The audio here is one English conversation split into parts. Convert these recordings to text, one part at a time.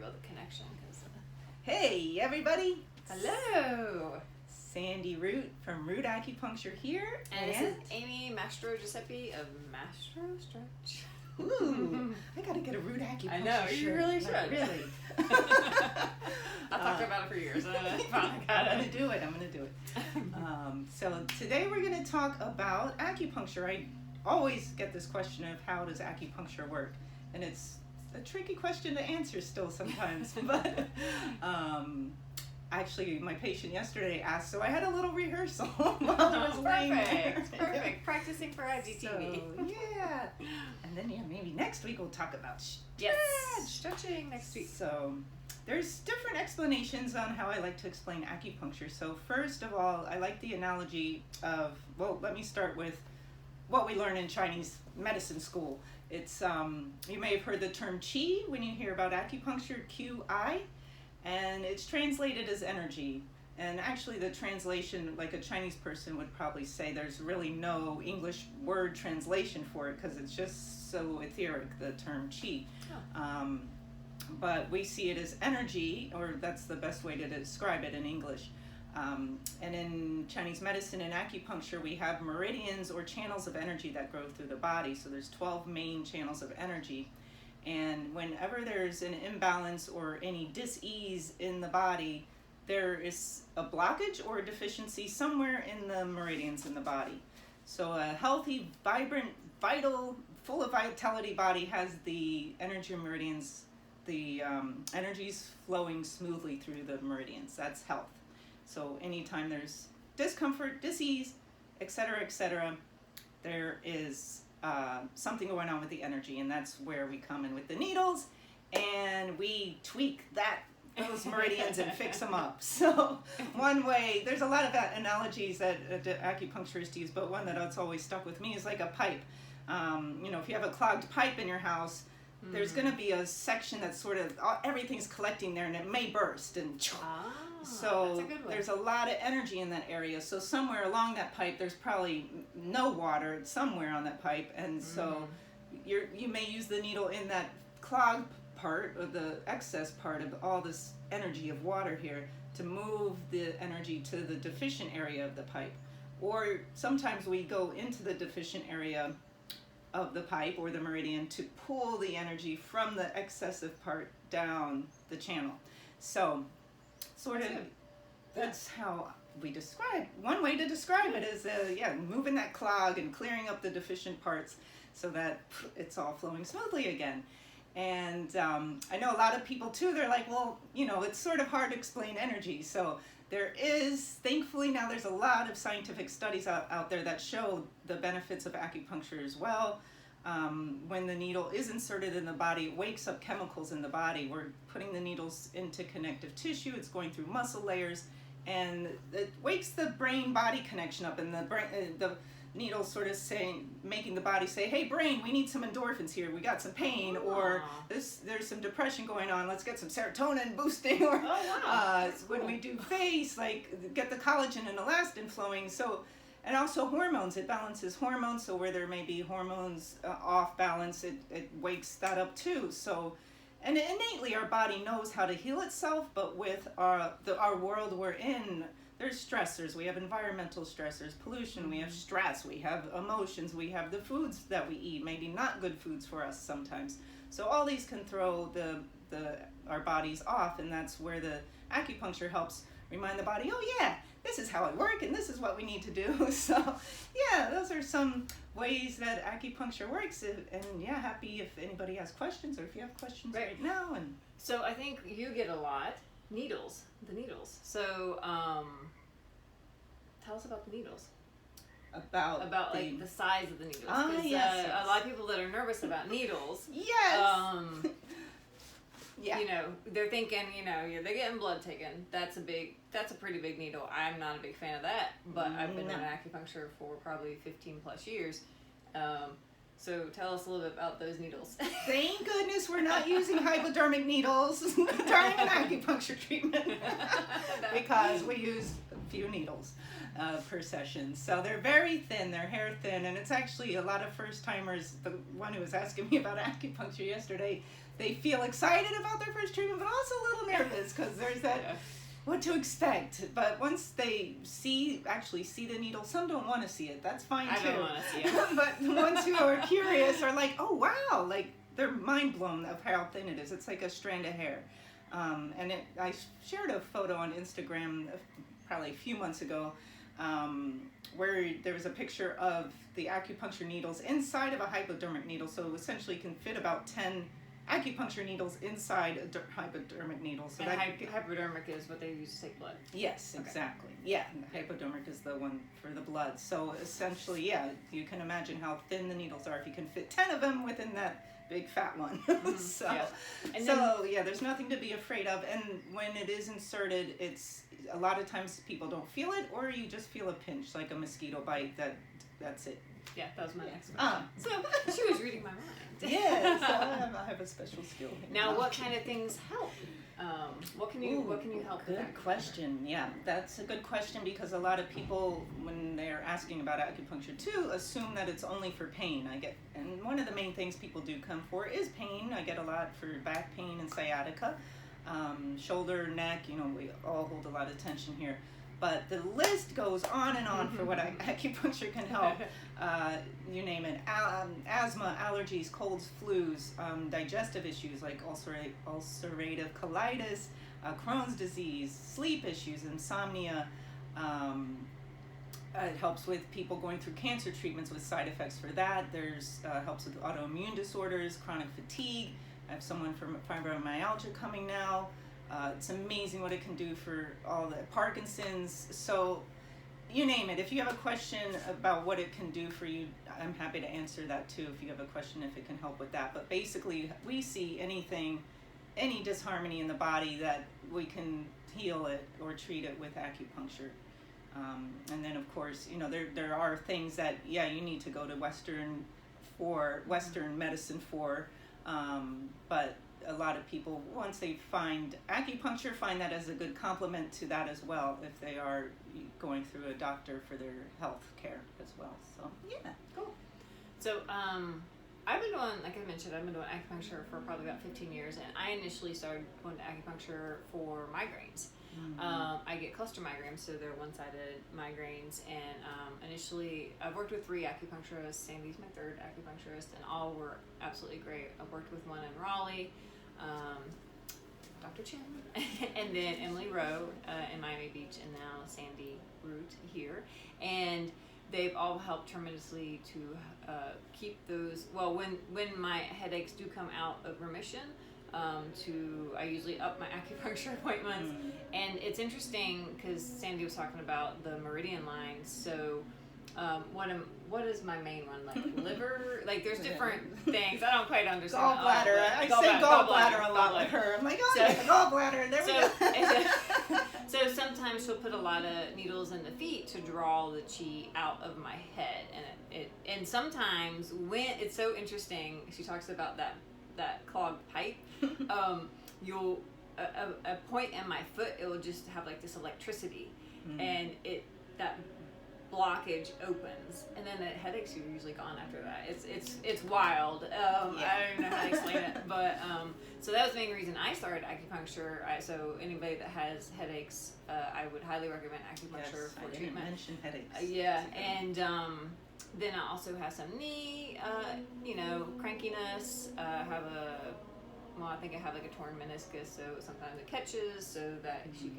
about the connection. Hey, everybody. Hello. Sandy Root from Root Acupuncture here. And this is Amy Mastro Giuseppe of MastroStretch. Ooh, I gotta get a Root Acupuncture I know, you shirt. really should. Like, really. I've talked about it for years. And I finally I'm got gonna do it. So today we're gonna talk about acupuncture. I always get this question of how does acupuncture work? And it's a tricky question to answer still sometimes. But actually, my patient yesterday asked, so I had a little rehearsal while I was laying there. Perfect. Practicing for IGTV. So, yeah. And then maybe next week we'll talk about stretching next week. So there's different explanations on how I like to explain acupuncture. So first of all, I like the analogy of, well, let me start with what we learn in Chinese medicine school. It's, you may have heard the term qi when you hear about acupuncture, QI, and it's translated as energy. And actually the translation, like a Chinese person would probably say, there's really no English word translation for it because it's just so etheric, the term qi. Oh. But we see it as energy, or that's the best way to describe it in English. And in Chinese medicine and acupuncture, we have meridians or channels of energy that grow through the body. So there's 12 main channels of energy. And whenever there's an imbalance or any dis-ease in the body, there is a blockage or a deficiency somewhere in the meridians in the body. So a healthy, vibrant, vital, full of vitality body has the energy meridians, the energies flowing smoothly through the meridians. That's health. So anytime there's discomfort, dis-ease, etc., there is something going on with the energy, and that's where we come in with the needles, and we tweak those meridians and fix them up. So one way, there's a lot of analogies that acupuncturists use, but one that's always stuck with me is like a pipe. If you have a clogged pipe in your house, there's going to be a section that's sort of, everything's collecting there and it may burst. And so there's a lot of energy in that area. So somewhere along that pipe, there's probably no water somewhere on that pipe. And so you may use the needle in that clogged part, or the excess part of all this energy of water here, to move the energy to the deficient area of the pipe. Or sometimes we go into the deficient area of the pipe or the meridian to pull the energy from the excessive part down the channel. So that's how we describe. One way to describe it is moving that clog and clearing up the deficient parts so that it's all flowing smoothly again. And I know a lot of people too, they're like, well, it's sort of hard to explain energy. So there is, thankfully now there's a lot of scientific studies out there that show the benefits of acupuncture as well. When the needle is inserted in the body, it wakes up chemicals in the body. We're putting the needles into connective tissue, it's going through muscle layers, and it wakes the brain-body connection up, and the needle sort of making the body say, hey brain, we need some endorphins here, we got some pain, or there's some depression going on, let's get some serotonin boosting, or when we do face, like get the collagen and elastin flowing. So, and also hormones, it balances hormones, so where there may be hormones off balance, it wakes that up too. So, and innately our body knows how to heal itself, but with our world we're in, there's stressors, we have environmental stressors, pollution, we have stress, we have emotions, we have the foods that we eat, maybe not good foods for us sometimes. So all these can throw our bodies off, and that's where the acupuncture helps remind the body, oh yeah, this is how I work and this is what we need to do. So yeah, those are some ways that acupuncture works. And yeah, happy if anybody has questions, or if you have questions right now. And so I think you get a lot. The needles. So, tell us about the needles. About like the size of the needles. Yes. A lot of people that are nervous about needles. Yes. They're thinking, they're getting blood taken. That's a pretty big needle. I'm not a big fan of that, but I've been doing acupuncture for probably 15 plus years. So tell us a little bit about those needles. Thank goodness we're not using hypodermic needles during an acupuncture treatment because we use a few needles per session. So they're very thin, they're hair thin, and it's actually a lot of first timers, the one who was asking me about acupuncture yesterday, they feel excited about their first treatment, but is, because there's that what to expect. But once they actually see the needle, some don't want to see it. That's fine too. I don't want to see it. But the ones who are curious are like, oh wow, like they're mind blown of how thin it is. It's like a strand of hair. I shared a photo on Instagram probably a few months ago, where there was a picture of the acupuncture needles inside of a hypodermic needle. So essentially can fit about 10 acupuncture needles inside a hypodermic needle. So and hypodermic is what they use to take blood. Yes, okay. Exactly. Yeah, the hypodermic is the one for the blood. So essentially, yeah, you can imagine how thin the needles are if you can fit 10 of them within that big fat one. There's nothing to be afraid of. And when it is inserted, it's a lot of times people don't feel it, or you just feel a pinch, like a mosquito bite. That's it. Yeah, that was my next question. So she was reading my mind. Yeah, so I have a special skill. Now, what kind of things help? What can you help with? Good question. Yeah, that's a good question, because a lot of people, when they're asking about acupuncture too, assume that it's only for pain. And one of the main things people do come for is pain. I get a lot for back pain and sciatica, shoulder, neck. We all hold a lot of tension here. But the list goes on and on for what acupuncture can help. You name it. Asthma, allergies, colds, flus, digestive issues like ulcerative colitis, Crohn's disease, sleep issues, insomnia. It helps with people going through cancer treatments with side effects for that. There's helps with autoimmune disorders, chronic fatigue. I have someone from fibromyalgia coming now. It's amazing what it can do for all the Parkinson's. So you name it. If you have a question about what it can do for you, I'm happy to answer that too. If you have a question, if it can help with that. But basically, we see any disharmony in the body, that we can heal it or treat it with acupuncture. And then, of course, there are things that, you need to go to Western medicine for. But a lot of people, once they find acupuncture, find that as a good complement to that as well, if they are going through a doctor for their health care as well. So yeah, cool. So I've been doing, like I mentioned, acupuncture for probably about 15 years, and I initially started going to acupuncture for migraines. I get cluster migraines, so they're one-sided migraines, and initially I've worked with 3 acupuncturists. Sandy's my 3rd acupuncturist, and all were absolutely great. I've worked with one in Raleigh, Dr. Chin, and then Emily Rowe in Miami Beach, and now Sandy Root here, and they've all helped tremendously to keep those, when my headaches do come out of remission, I usually up my acupuncture appointments. And it's interesting because Sandy was talking about the meridian lines. So what is my main one, like liver? Like there's different things. I don't quite understand. Gallbladder. I say gallbladder a lot with her. I'm like, gallbladder. There we go. So sometimes she'll put a lot of needles in the feet to draw the chi out of my head, and sometimes when it's so interesting, she talks about that clogged pipe. You'll a point in my foot, it will just have like this electricity, and that blockage opens, and then the headaches are usually gone after that. It's wild. I don't even know how to explain it, but so that was the main reason I started acupuncture. So anybody that has headaches, I would highly recommend acupuncture for treatment. Mention headaches. And then I also have some knee, crankiness. I think I have like a torn meniscus, so sometimes it catches, so that she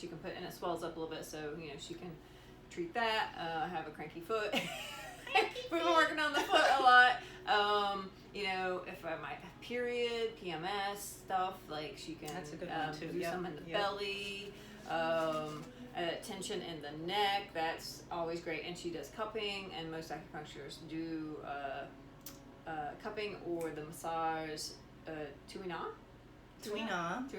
can put, and it swells up a little bit, so she can treat that. I have a cranky foot. We've been working on the foot a lot. If I might have period, PMS stuff, like she can That's a good one too. do some in the belly. Tension in the neck, that's always great. And she does cupping, and most acupuncturists do cupping or the massage tuina.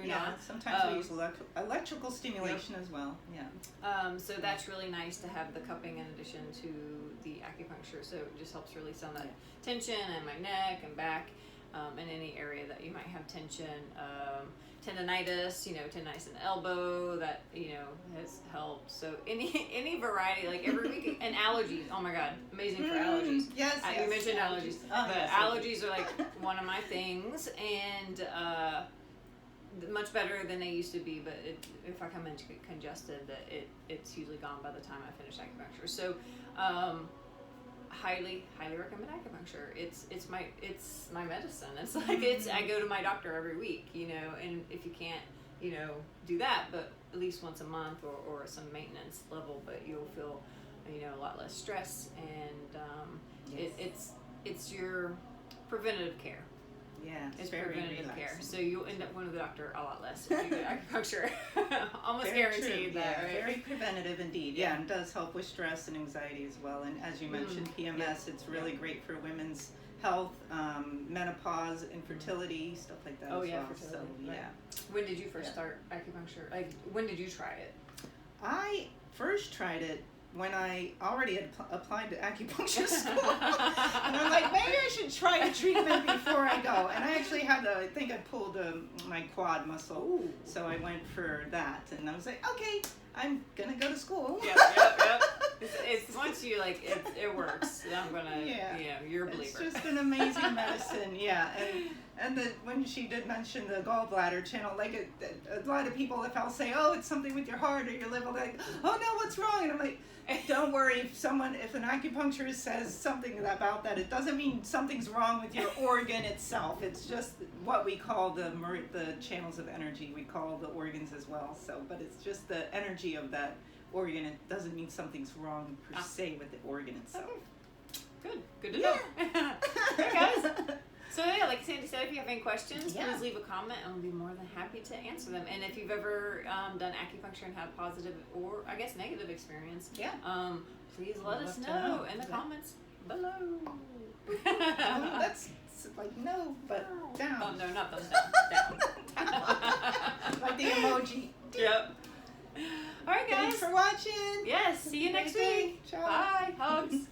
Yeah, sometimes we use electrical stimulation as well. Yeah. So that's really nice to have the cupping in addition to the acupuncture. So it just helps release some of that tension in my neck and back, in any area that you might have tension. Tendonitis, tendonitis in the elbow, that has helped. So any variety, like every week, and allergies. Oh my God, amazing for allergies. Yes, you mentioned allergies, but allergies are like one of my things, and much better than they used to be, but if I come in congested, it's usually gone by the time I finish acupuncture. So, highly recommend acupuncture. It's my medicine. It's like I go to my doctor every week, and if you can't, do that, but at least once a month or some maintenance level, but you'll feel, a lot less stress, and it's your preventative care. Yeah, it's very preventative relaxing. care. So you'll end up going to the doctor a lot less if you do acupuncture. Almost Very guaranteed true. that, Yeah, right? very preventative indeed. Yeah, and does help with stress and anxiety as well. And as you mentioned, PMS, it's really great for women's health, menopause, infertility, stuff like that as well. Fertility. So, Right. yeah. When did you first start acupuncture? Like, when did you try it? I first tried it when I already had applied to acupuncture school. And I'm like, maybe I should try a treatment before I go. And I actually I think I pulled my quad muscle. Ooh. So I went for that. And I was like, okay, I'm going to go to school. Yep. It's once you, like, it works. I'm going to, you're a believer. It's just an amazing medicine, yeah. And when she did mention the gallbladder channel, like a lot of people, if I'll say, oh, it's something with your heart or your liver, like, oh no, what's wrong? And I'm like, don't worry, if an acupuncturist says something about that, it doesn't mean something's wrong with your organ itself. It's just what we call the channels of energy. We call the organs as well. So, but it's just the energy of that organ. It doesn't mean something's wrong per se with the organ itself. Okay. Good to know. Hey guys. So like Sandy said, if you have any questions, please leave a comment and we'll be more than happy to answer them. And if you've ever done acupuncture and had a positive or I guess negative experience, please let us know in the comments below. That's like no, but down. Oh no, not thumbs down. Down. Like the emoji. Yep. All right, guys. Thanks for watching. Yes. See you next week. Ciao. Bye. Hugs.